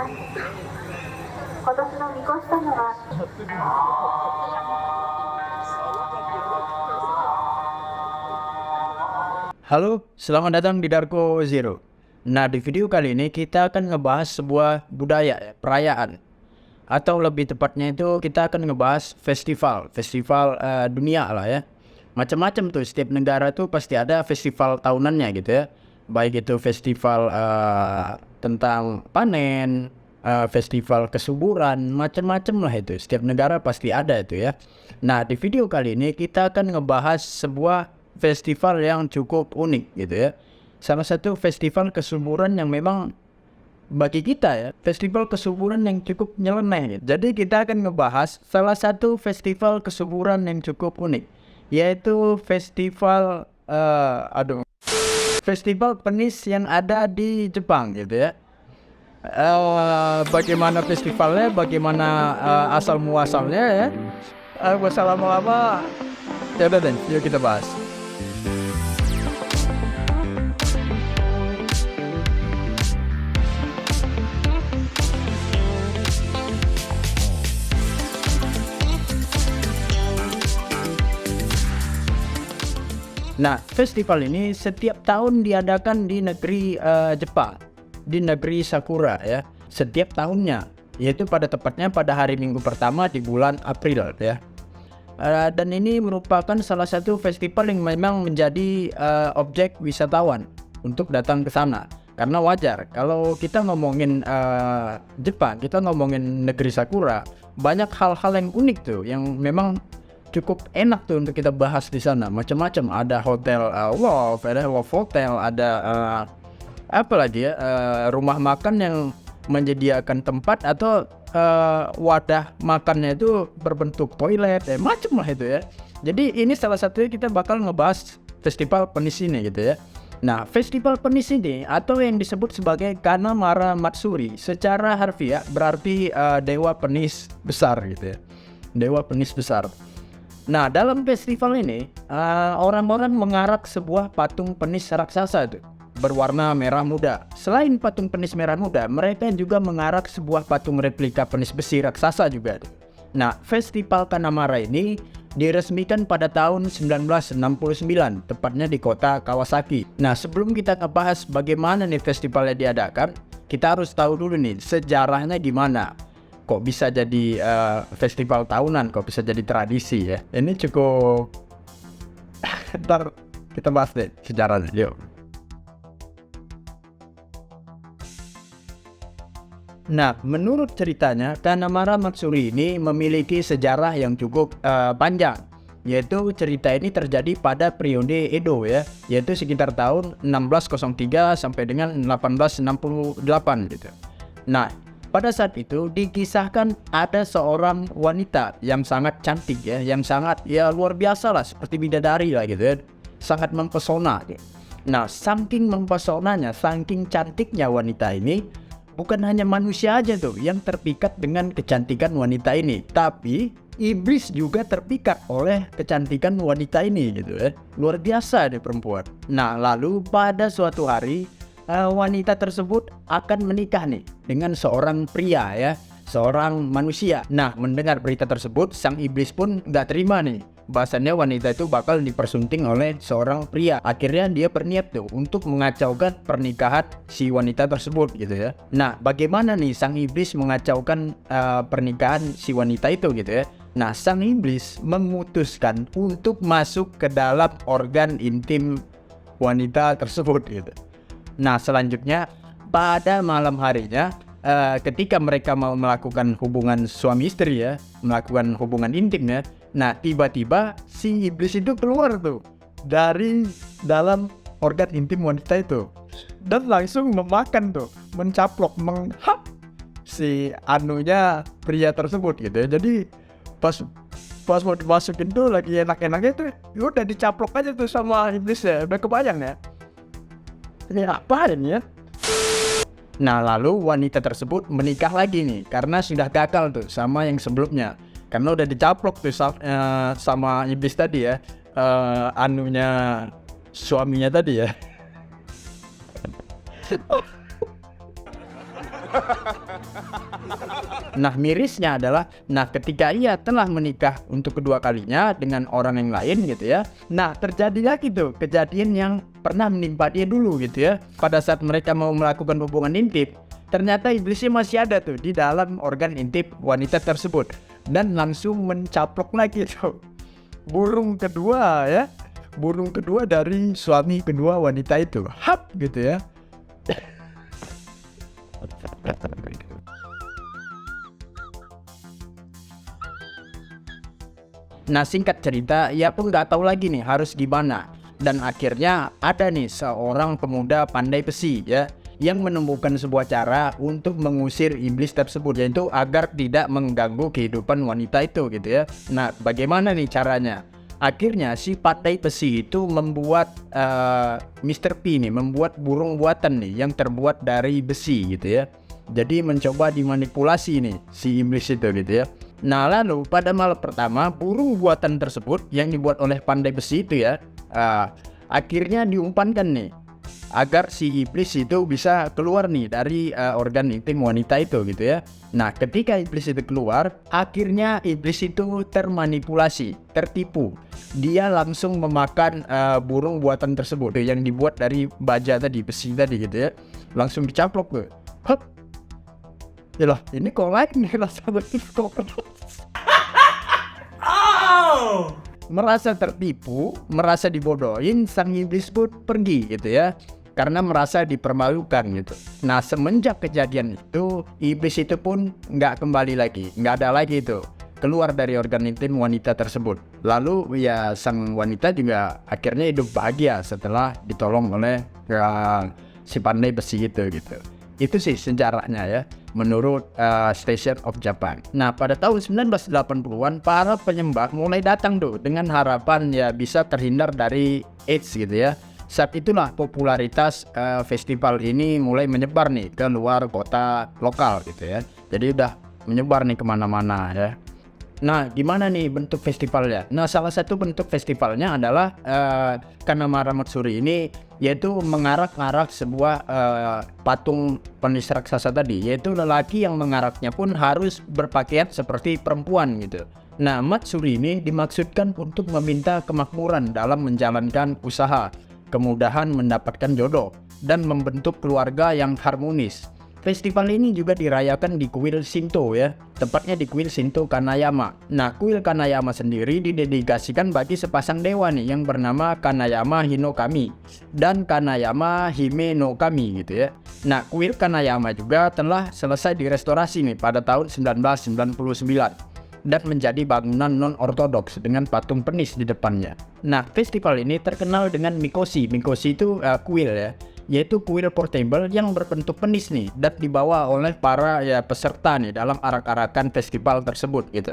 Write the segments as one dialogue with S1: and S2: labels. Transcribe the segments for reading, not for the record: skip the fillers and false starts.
S1: ます。今年の見越したのは
S2: Halo, selamat datang di Darko Zero. Nah, di video kali ini kita akan ngebahas sebuah budaya, ya, perayaan. Atau lebih tepatnya itu kita akan ngebahas festival dunia lah ya. Macam-macam tuh, setiap negara tuh pasti ada festival tahunannya gitu ya. Baik itu festival tentang panen, festival kesuburan, macam-macam lah itu. Setiap negara pasti ada itu ya. Nah, di video kali ini kita akan ngebahas sebuah festival yang cukup unik gitu ya. Salah satu festival kesuburan yang memang bagi kita ya, festival kesuburan yang cukup nyeleneh gitu. Jadi kita akan ngebahas salah satu festival kesuburan yang cukup unik, yaitu festival festival penis yang ada di Jepang gitu ya. Bagaimana festivalnya, bagaimana asal muasalnya ya. Wassalamualaikum. Ya udah deh, yuk kita bahas. Nah, festival ini setiap tahun diadakan di negeri Jepang, di negeri Sakura ya, setiap tahunnya, yaitu pada tepatnya pada hari Minggu pertama di bulan April ya. Dan ini merupakan salah satu festival yang memang menjadi objek wisatawan untuk datang ke sana. Karena wajar, kalau kita ngomongin Jepang, kita ngomongin negeri Sakura, banyak hal-hal yang unik tuh, yang memang cukup enak tuh untuk kita bahas di sana. Macam-macam, ada hotel Love Hotel, ada apa lagi ya, rumah makan yang menyediakan tempat atau wadah makannya itu berbentuk toilet, macam lah itu ya. Jadi ini salah satunya kita bakal ngebahas festival penis ini gitu ya. Nah, festival penis ini atau yang disebut sebagai Kanamara Matsuri secara harfiah berarti dewa penis besar gitu ya. Dewa penis besar. Nah, dalam festival ini orang-orang mengarak sebuah patung penis raksasa itu berwarna merah muda. Selain patung penis merah muda, mereka juga mengarak sebuah patung replika penis besi raksasa juga. Nah, festival Kanamara ini diresmikan pada tahun 1969, tepatnya di kota Kawasaki. Nah, sebelum kita ngebahas bagaimana nih festivalnya diadakan, kita harus tahu dulu nih sejarahnya gimana. Kok bisa jadi festival tahunan, kok bisa jadi tradisi ya. Ini cukup ntar kita bahas deh sejarahnya, yuk. Nah, menurut ceritanya, Kanamara Matsuri ini memiliki sejarah yang cukup panjang. Yaitu cerita ini terjadi pada periode Edo ya, yaitu sekitar tahun 1603 sampai dengan 1868 gitu. Nah, pada saat itu dikisahkan ada seorang wanita yang sangat cantik ya, yang sangat ya luar biasa lah, seperti bidadari lah gitu ya, sangat mempesona. Nah, saking mempesonanya, saking cantiknya wanita ini, bukan hanya manusia aja tuh yang terpikat dengan kecantikan wanita ini, tapi iblis juga terpikat oleh kecantikan wanita ini gitu ya. Luar biasa deh perempuan. Nah, lalu pada suatu hari wanita tersebut akan menikah nih dengan seorang pria ya, seorang manusia. Nah, mendengar berita tersebut, sang iblis pun nggak terima nih. Bahasanya wanita itu bakal dipersunting oleh seorang pria. Akhirnya dia berniat tuh untuk mengacaukan pernikahan si wanita tersebut gitu ya. Nah, bagaimana nih sang iblis mengacaukan pernikahan si wanita itu gitu ya. Nah, sang iblis memutuskan untuk masuk ke dalam organ intim wanita tersebut gitu. Nah, selanjutnya pada malam harinya ketika mereka mau melakukan hubungan suami istri ya, melakukan hubungan intim ya. Nah, tiba-tiba si iblis itu keluar tuh dari dalam organ intim wanita itu dan langsung memakan tuh, mencaplok, menghap si anunya pria tersebut gitu ya. Jadi pas mau dimasukin tuh lagi enak-enaknya tuh, udah dicaplok aja tuh sama iblis ya. Udah kebayang ya. Ini apa ini ya? Nah, lalu wanita tersebut menikah lagi nih karena sudah gagal tuh sama yang sebelumnya. Karena udah dicaplok tuh sama iblis tadi ya, anunya suaminya tadi ya. Nah, mirisnya adalah, nah ketika ia telah menikah untuk kedua kalinya dengan orang yang lain gitu ya. Nah, terjadi lagi tuh kejadian yang pernah menimpa dia dulu gitu ya. Pada saat mereka mau melakukan hubungan intim, ternyata iblisnya masih ada tuh di dalam organ intim wanita tersebut. Dan langsung mencaplok lagi tuh burung kedua ya. Burung kedua dari suami kedua wanita itu. Hap gitu ya. Nah, singkat cerita, ia pun nggak tahu lagi nih harus gimana. Dan akhirnya ada nih seorang pemuda pandai besi ya, yang menemukan sebuah cara untuk mengusir iblis tersebut, yaitu agar tidak mengganggu kehidupan wanita itu gitu ya. Nah, bagaimana nih caranya? Akhirnya si pandai besi itu membuat Mr. P nih, membuat burung buatan nih yang terbuat dari besi gitu ya. Jadi mencoba dimanipulasi nih si iblis itu gitu ya. Nah, lalu pada malam pertama, burung buatan tersebut yang dibuat oleh pandai besi itu ya, akhirnya diumpankan nih agar si iblis itu bisa keluar nih dari organ intim wanita itu gitu ya. Nah, ketika iblis itu keluar, akhirnya iblis itu termanipulasi, tertipu. Dia langsung memakan burung buatan tersebut yang dibuat dari baja tadi, besi tadi gitu ya. Langsung dicaplok tuh. Hup. Yalah, ini kok lain nih rasanya kok. Merasa tertipu, merasa dibodohin, sang iblis pun pergi gitu ya, karena merasa dipermalukan gitu. Nah, semenjak kejadian itu, iblis itu pun nggak kembali lagi, nggak ada lagi itu keluar dari organ intim wanita tersebut. Lalu ya sang wanita juga akhirnya hidup bahagia setelah ditolong oleh si pandai besi itu gitu. Itu sih sejarahnya ya, menurut Station of Japan. Nah, pada tahun 1980-an, para penyembah mulai datang tuh dengan harapan ya bisa terhindar dari AIDS gitu ya. Saat itulah popularitas festival ini mulai menyebar nih ke luar kota lokal gitu ya. Jadi udah menyebar nih kemana-mana ya. Nah, gimana nih bentuk festivalnya? Nah, salah satu bentuk festivalnya adalah Kanamara Matsuri ini, yaitu mengarak-arak sebuah patung penis raksasa tadi, yaitu lelaki yang mengaraknya pun harus berpakaian seperti perempuan gitu. Nah, Matsuri ini dimaksudkan untuk meminta kemakmuran dalam menjalankan usaha, kemudahan mendapatkan jodoh, dan membentuk keluarga yang harmonis. Festival ini juga dirayakan di kuil Shinto ya, tepatnya di kuil Shinto Kanayama. Nah, kuil Kanayama sendiri didedikasikan bagi sepasang dewa nih yang bernama Kanayama Hinokami dan Kanayama Hime no Kami gitu ya. Nah, kuil Kanayama juga telah selesai direstorasi nih pada tahun 1999 dan menjadi bangunan non-ortodoks dengan patung penis di depannya. Nah, festival ini terkenal dengan mikoshi. Mikoshi itu kuil ya, yaitu kuil portable yang berbentuk penis nih dan dibawa oleh para ya peserta nih dalam arak-arakan festival tersebut gitu.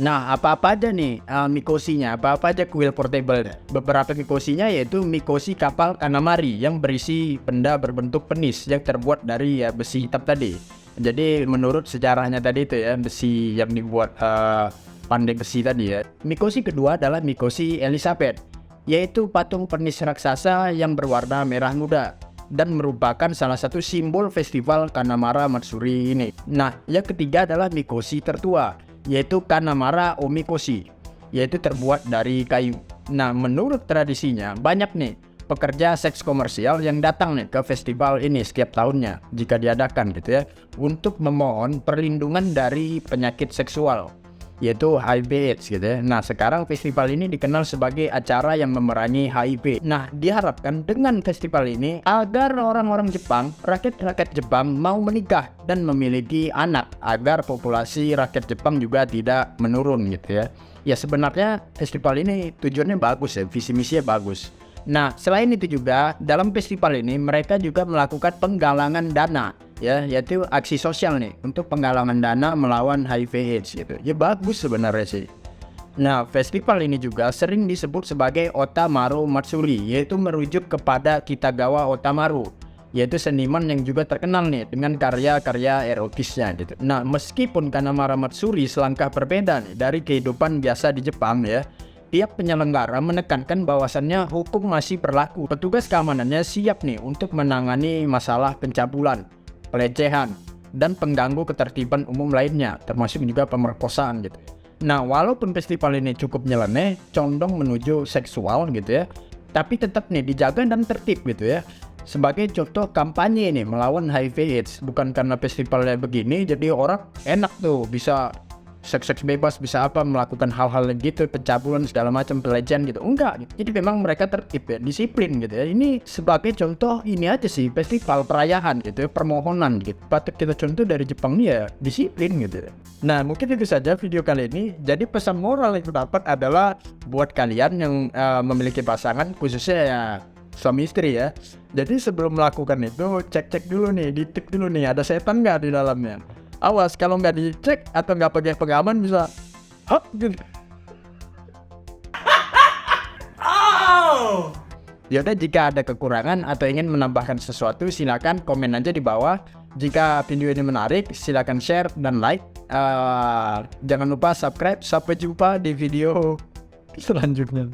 S2: Nah, apa-apa aja nih mikosinya, apa-apa aja kuil portable. Beberapa mikosinya yaitu mikosi kapal Kanamari yang berisi benda berbentuk penis yang terbuat dari ya besi hitam tadi. Jadi menurut sejarahnya tadi itu ya, besi yang dibuat pandai besi tadi ya. Mikosi kedua adalah mikosi Elizabeth, yaitu patung penis raksasa yang berwarna merah muda dan merupakan salah satu simbol festival Kanamara Matsuri ini. Nah, yang ketiga adalah mikosi tertua, yaitu Kanamara Omikoshi, yaitu terbuat dari kayu. Nah, menurut tradisinya banyak nih pekerja seks komersial yang datang nih ke festival ini setiap tahunnya jika diadakan gitu ya, untuk memohon perlindungan dari penyakit seksual, yaitu HIV/AIDS gitu ya. Nah, sekarang festival ini dikenal sebagai acara yang memerangi HIV. Nah, diharapkan dengan festival ini agar orang-orang Jepang, rakyat-rakyat Jepang mau menikah dan memiliki anak, agar populasi rakyat Jepang juga tidak menurun gitu ya. Ya, sebenarnya festival ini tujuannya bagus ya, visi misinya bagus. Nah, selain itu juga dalam festival ini mereka juga melakukan penggalangan dana ya, yaitu aksi sosial nih untuk penggalangan dana melawan HIV/AIDS gitu. Ya bagus sebenarnya sih. Nah, festival ini juga sering disebut sebagai Otamaru Matsuri, yaitu merujuk kepada Kitagawa Otamaru yaitu seniman yang juga terkenal nih dengan karya-karya erotisnya gitu. Nah, meskipun Kanamara Matsuri selangkah berbeda nih dari kehidupan biasa di Jepang ya, tiap penyelenggara menekankan bahwasannya hukum masih berlaku. Petugas keamanannya siap nih untuk menangani masalah pencabulan, pelecehan, dan pengganggu ketertiban umum lainnya, termasuk juga pemerkosaan gitu. Nah, walaupun festival ini cukup nyeleneh, condong menuju seksual gitu ya, tapi tetap nih dijaga dan tertib gitu ya. Sebagai contoh kampanye ini melawan HIV/AIDS, bukan karena festivalnya begini jadi orang enak tuh bisa seks bebas, bisa apa melakukan hal-hal gitu, pencabulan segala macam, pelecehan gitu. Enggak gitu. Jadi memang mereka tertib ya, disiplin gitu ya. Ini sebagai contoh ini aja sih, festival perayaan gitu ya, permohonan gitu. Patut kita contoh dari Jepang nih ya, disiplin gitu ya. Nah, mungkin itu saja video kali ini. Jadi pesan moral yang dapat adalah buat kalian yang memiliki pasangan, khususnya ya suami istri ya. Jadi sebelum melakukan itu cek dulu nih, ditik dulu nih ada setan nggak di dalamnya. Awas kalau nggak dicek atau nggak pakai pengaman bisa hop gitu. Yaudah, jika ada kekurangan atau ingin menambahkan sesuatu silakan komen aja di bawah. Jika video ini menarik silakan share dan like. Jangan lupa subscribe. Sampai jumpa di video selanjutnya.